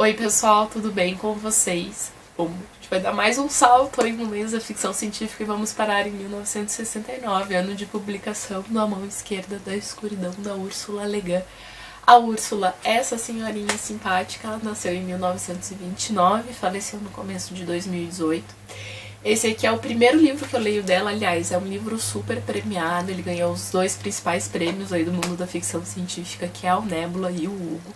Oi pessoal, tudo bem com vocês? Bom, a gente vai dar mais um salto aí no mês da ficção científica e vamos parar em 1969, ano de publicação do A Mão Esquerda da Escuridão, da Ursula Le Guin. A Ursula, essa senhorinha simpática, ela nasceu em 1929 e faleceu no começo de 2018. Esse aqui é o primeiro livro que eu leio dela, aliás, é um livro super premiado, ele ganhou os dois principais prêmios aí do mundo da ficção científica, que é o Nebula e o Hugo.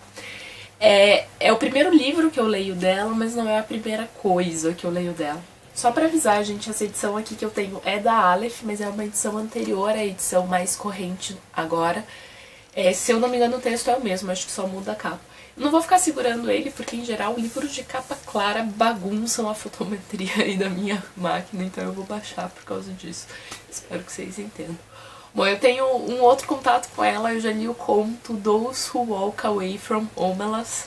É o primeiro livro que eu leio dela, mas não é a primeira coisa que eu leio dela. Só pra avisar, gente, essa edição aqui que eu tenho é da Aleph, mas é uma edição anterior à edição mais corrente agora. Se eu não me engano, o texto é o mesmo, acho que só muda a capa. Não vou ficar segurando ele, porque em geral livros de capa clara bagunçam a fotometria aí da minha máquina, então eu vou baixar por causa disso. Espero que vocês entendam. Bom, eu tenho um outro contato com ela, eu já li o conto Those Who Walk Away from Omelas,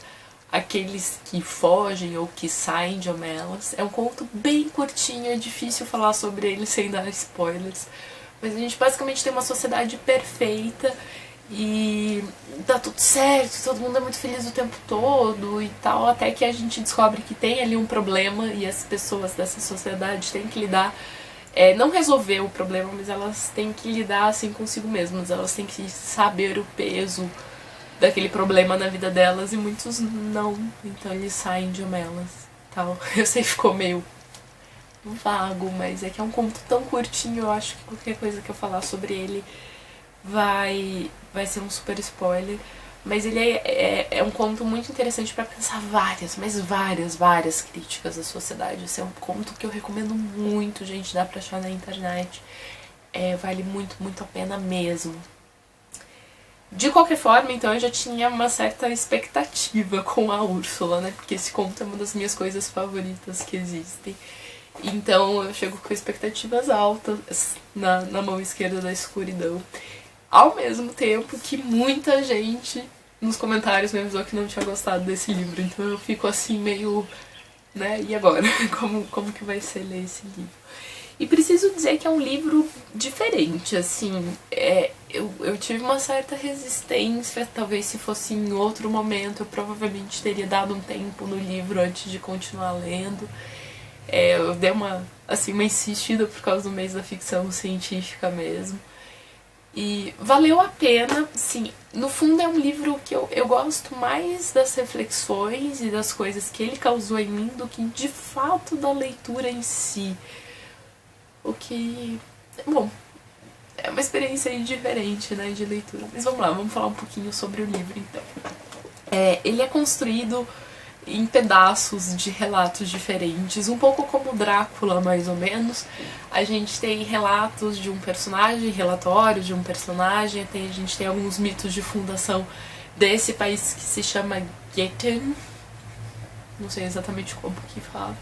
aqueles que fogem ou que saem de Omelas. É um conto bem curtinho, é difícil falar sobre ele sem dar spoilers, mas a gente basicamente tem uma sociedade perfeita e tá tudo certo, todo mundo é muito feliz o tempo todo e tal, até que a gente descobre que tem ali um problema e as pessoas dessa sociedade têm que lidar, não resolver o problema, mas elas têm que lidar assim consigo mesmas, elas têm que saber o peso daquele problema na vida delas e muitos não, então eles saem de Omelas, tal. Eu sei que ficou meio vago, mas é que é um conto tão curtinho, eu acho que qualquer coisa que eu falar sobre ele vai ser um super spoiler, mas ele é um conto muito interessante para pensar várias críticas à sociedade. Esse é um conto que eu recomendo muito, gente, dá pra achar na internet, vale muito a pena mesmo. De qualquer forma, então, eu já tinha uma certa expectativa com a Úrsula, né, porque esse conto é uma das minhas coisas favoritas que existem. Então eu chego com expectativas altas na Mão Esquerda da Escuridão. Ao mesmo tempo que muita gente nos comentários me avisou que não tinha gostado desse livro. Então eu fico assim meio, né, e agora? Como que vai ser ler esse livro? E preciso dizer que é um livro diferente, assim, eu tive uma certa resistência, talvez se fosse em outro momento eu provavelmente teria dado um tempo no livro antes de continuar lendo. Eu dei uma insistida por causa do mês da ficção científica mesmo. E valeu a pena, sim. No fundo é um livro que eu gosto mais das reflexões e das coisas que ele causou em mim do que de fato da leitura em si. O que, bom, é uma experiência aí diferente, né, de leitura. Mas vamos lá, vamos falar um pouquinho sobre o livro então. Ele é construído em pedaços de relatos diferentes, um pouco como Drácula, mais ou menos. A gente tem relatos de um personagem, relatórios de um personagem, a gente tem alguns mitos de fundação desse país que se chama Getten, não sei exatamente como que fala.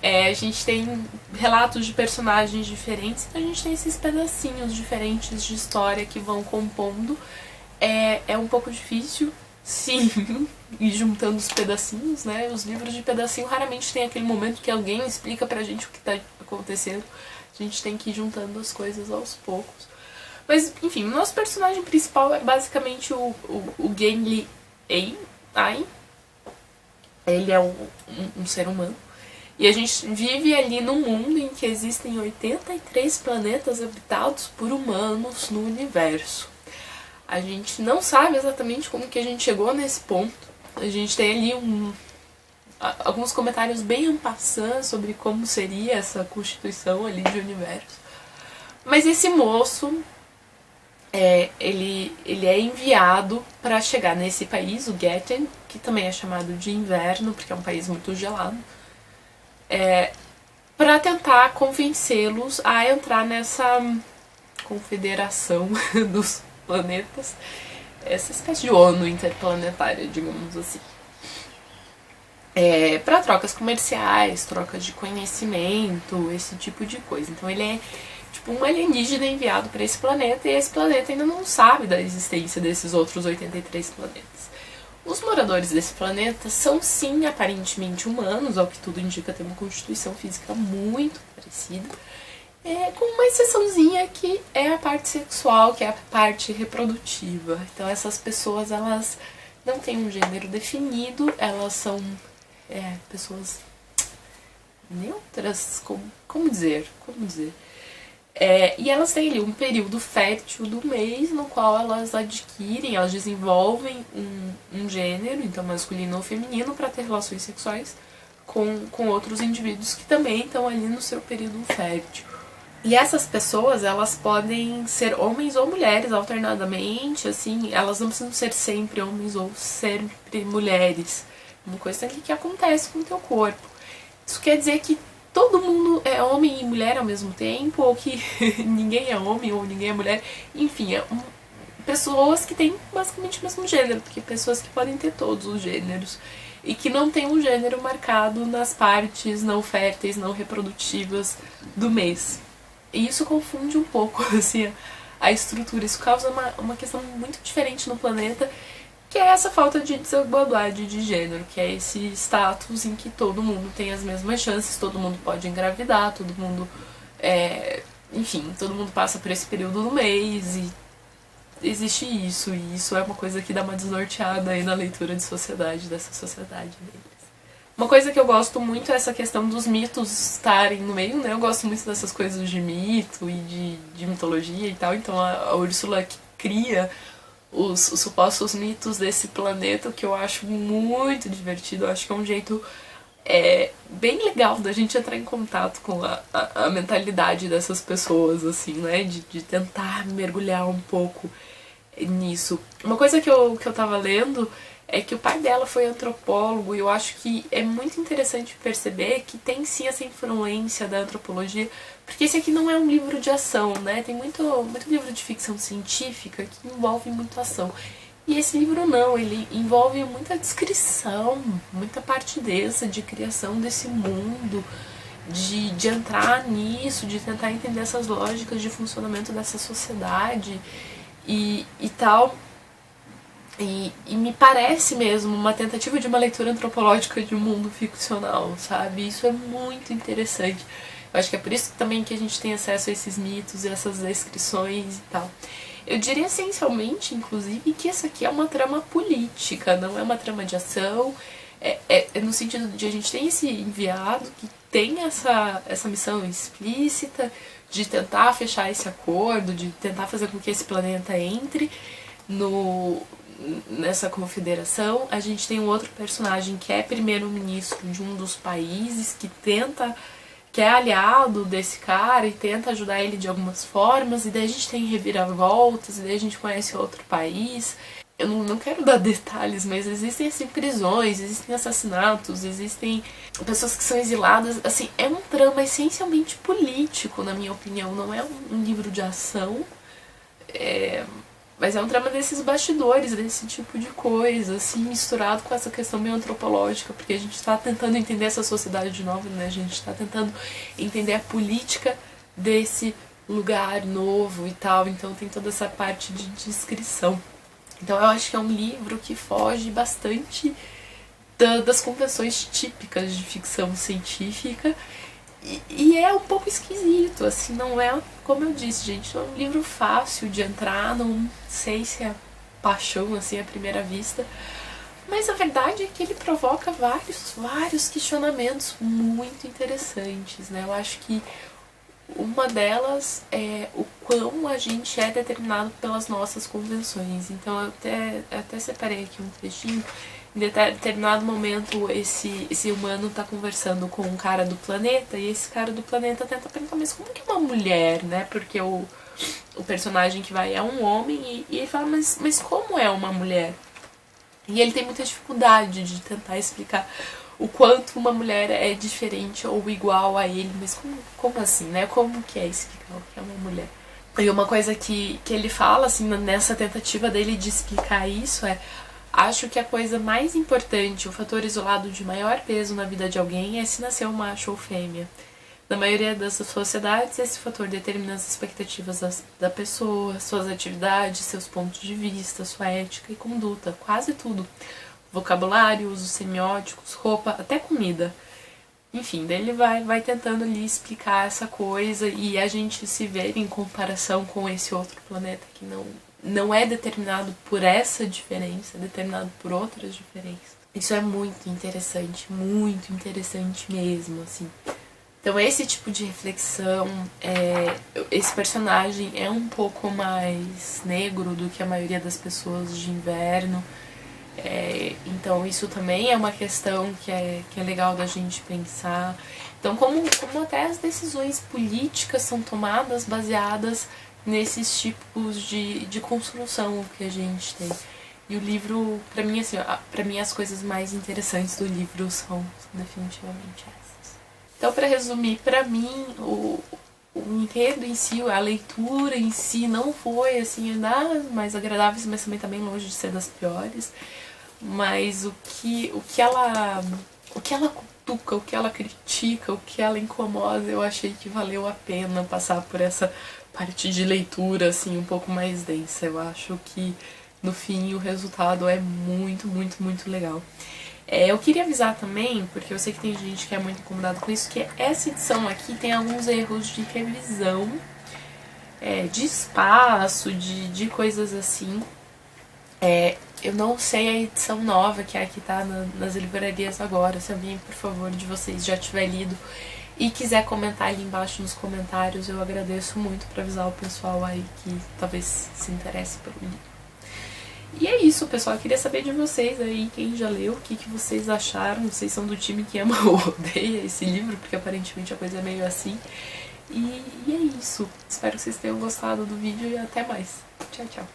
A gente tem relatos de personagens diferentes, então a gente tem esses pedacinhos diferentes de história que vão compondo. É um pouco difícil, sim, ir juntando os pedacinhos, né? Os livros de pedacinho raramente tem aquele momento que alguém explica pra gente o que tá acontecendo. A gente tem que ir juntando as coisas aos poucos. Mas, enfim, o nosso personagem principal é basicamente o Genli Ai. Ele é um ser humano. E a gente vive ali num mundo em que existem 83 planetas habitados por humanos no universo. A gente não sabe exatamente como que a gente chegou nesse ponto. A gente tem ali alguns comentários bem en passant sobre como seria essa constituição ali de universo. Mas esse moço, ele é enviado para chegar nesse país, o Getten, que também é chamado de inverno, porque é um país muito gelado, para tentar convencê-los a entrar nessa confederação dos planetas, essa espécie de ONU interplanetária, digamos assim, para trocas comerciais, trocas de conhecimento, esse tipo de coisa. Então ele é tipo um alienígena enviado para esse planeta e esse planeta ainda não sabe da existência desses outros 83 planetas. Os moradores desse planeta são sim aparentemente humanos, ao que tudo indica, tem uma constituição física muito parecida, com uma exceçãozinha que é a parte sexual, que é a parte reprodutiva. Então essas pessoas, elas não têm um gênero definido, elas são pessoas neutras, como dizer? E elas têm ali um período fértil do mês no qual elas adquirem, elas desenvolvem um gênero, então masculino ou feminino, para ter relações sexuais com outros indivíduos que também estão ali no seu período fértil. E essas pessoas, elas podem ser homens ou mulheres alternadamente, assim, elas não precisam ser sempre homens ou sempre mulheres. Uma coisa que acontece com o teu corpo. Isso quer dizer que todo mundo é homem e mulher ao mesmo tempo, ou que ninguém é homem ou ninguém é mulher. Enfim, pessoas que têm basicamente o mesmo gênero, porque pessoas que podem ter todos os gêneros. E que não tem um gênero marcado nas partes não férteis, não reprodutivas do mês. E isso confunde um pouco assim, a estrutura. Isso causa uma questão muito diferente no planeta, que é essa falta de desigualdade de gênero, que é esse status em que todo mundo tem as mesmas chances, todo mundo pode engravidar, todo mundo enfim, todo mundo passa por esse período do mês e existe isso, e isso é uma coisa que dá uma desnorteada aí na leitura de sociedade, dessa sociedade deles. Uma coisa que eu gosto muito é essa questão dos mitos estarem no meio, né? Eu gosto muito dessas coisas de mito e de mitologia e tal, então a Úrsula que cria os supostos mitos desse planeta, que eu acho muito divertido. Eu acho que é um jeito bem legal da gente entrar em contato com a mentalidade dessas pessoas, assim, né? De tentar mergulhar um pouco nisso. Uma coisa que eu tava lendo é que o pai dela foi antropólogo, e eu acho que é muito interessante perceber que tem sim essa influência da antropologia, porque esse aqui não é um livro de ação, né? Tem muito livro de ficção científica que envolve muito ação. E esse livro não, ele envolve muita descrição, muita parte dessa, de criação desse mundo, de entrar nisso, de tentar entender essas lógicas de funcionamento dessa sociedade e tal. E me parece mesmo uma tentativa de uma leitura antropológica de um mundo ficcional, sabe? Isso é muito interessante. Eu acho que é por isso também que a gente tem acesso a esses mitos e essas descrições e tal. Eu diria essencialmente, inclusive, que essa aqui é uma trama política, não é uma trama de ação. É no sentido de a gente tem esse enviado que tem essa missão explícita de tentar fechar esse acordo, de tentar fazer com que esse planeta entre nessa confederação. A gente tem um outro personagem que é primeiro-ministro de um dos países, que é aliado desse cara e tenta ajudar ele de algumas formas, e daí a gente tem reviravoltas, e daí a gente conhece outro país. Eu não quero dar detalhes, mas existem assim, prisões, existem assassinatos, existem pessoas que são exiladas. Assim, é um drama essencialmente político, na minha opinião. Não é um livro de ação, mas é um drama desses bastidores, desse tipo de coisa, assim, misturado com essa questão meio antropológica, porque a gente está tentando entender essa sociedade de novo, né? A gente está tentando entender a política desse lugar novo e tal, então tem toda essa parte de descrição. Então eu acho que é um livro que foge bastante das convenções típicas de ficção científica e é um pouco esquisito, assim, não é, como eu disse, gente, não é um livro fácil de entrar, não sei se é paixão, assim, à primeira vista, mas a verdade é que ele provoca vários questionamentos muito interessantes, né? Eu acho que uma delas é o quão a gente é determinado pelas nossas convenções. Então eu até separei aqui um trechinho. Em determinado momento esse humano tá conversando com um cara do planeta, e esse cara do planeta tenta perguntar, mas como que é uma mulher, né? Porque o personagem que vai é um homem, e ele fala, mas como é uma mulher? E ele tem muita dificuldade de tentar explicar o quanto uma mulher é diferente ou igual a ele, mas como assim, né? Como que é explicar o que é uma mulher? E uma coisa que ele fala, assim, nessa tentativa dele de explicar isso acho que a coisa mais importante, o fator isolado de maior peso na vida de alguém é se nasceu macho ou fêmea. Na maioria das sociedades, esse fator determina as expectativas da pessoa, suas atividades, seus pontos de vista, sua ética e conduta, quase tudo. Vocabulário, usos semióticos, roupa, até comida. Enfim, daí ele vai tentando ali explicar essa coisa, e a gente se vê em comparação com esse outro planeta que não é determinado por essa diferença, é determinado por outras diferenças. Isso é muito interessante mesmo, assim. Então esse tipo de reflexão, esse personagem é um pouco mais negro do que a maioria das pessoas de Inverno. Então isso também é uma questão que é legal da gente pensar. Então como até as decisões políticas são tomadas baseadas nesses tipos de construção que a gente tem. E o livro, pra mim, assim, pra mim as coisas mais interessantes do livro são definitivamente essas. Então, pra resumir, pra mim, o enredo em si, a leitura em si não foi, assim, das mais agradáveis, mas também tá bem longe de ser das piores. Mas o que ela cutuca, o que ela critica, o que ela incomoda, eu achei que valeu a pena passar por essa parte de leitura, assim, um pouco mais densa. Eu acho que, no fim, o resultado é muito legal. Eu queria avisar também, porque eu sei que tem gente que é muito incomodada com isso, que essa edição aqui tem alguns erros de revisão, de espaço, de coisas assim. Eu não sei a edição nova, que é a que tá nas livrarias agora. Se alguém, por favor, de vocês já tiver lido e quiser comentar ali embaixo nos comentários, eu agradeço muito pra avisar o pessoal aí que talvez se interesse pelo livro. E é isso, pessoal. Eu queria saber de vocês aí, quem já leu, o que vocês acharam. Vocês são do time que ama ou odeia esse livro, porque aparentemente a coisa é meio assim. E é isso. Espero que vocês tenham gostado do vídeo e até mais. Tchau, tchau.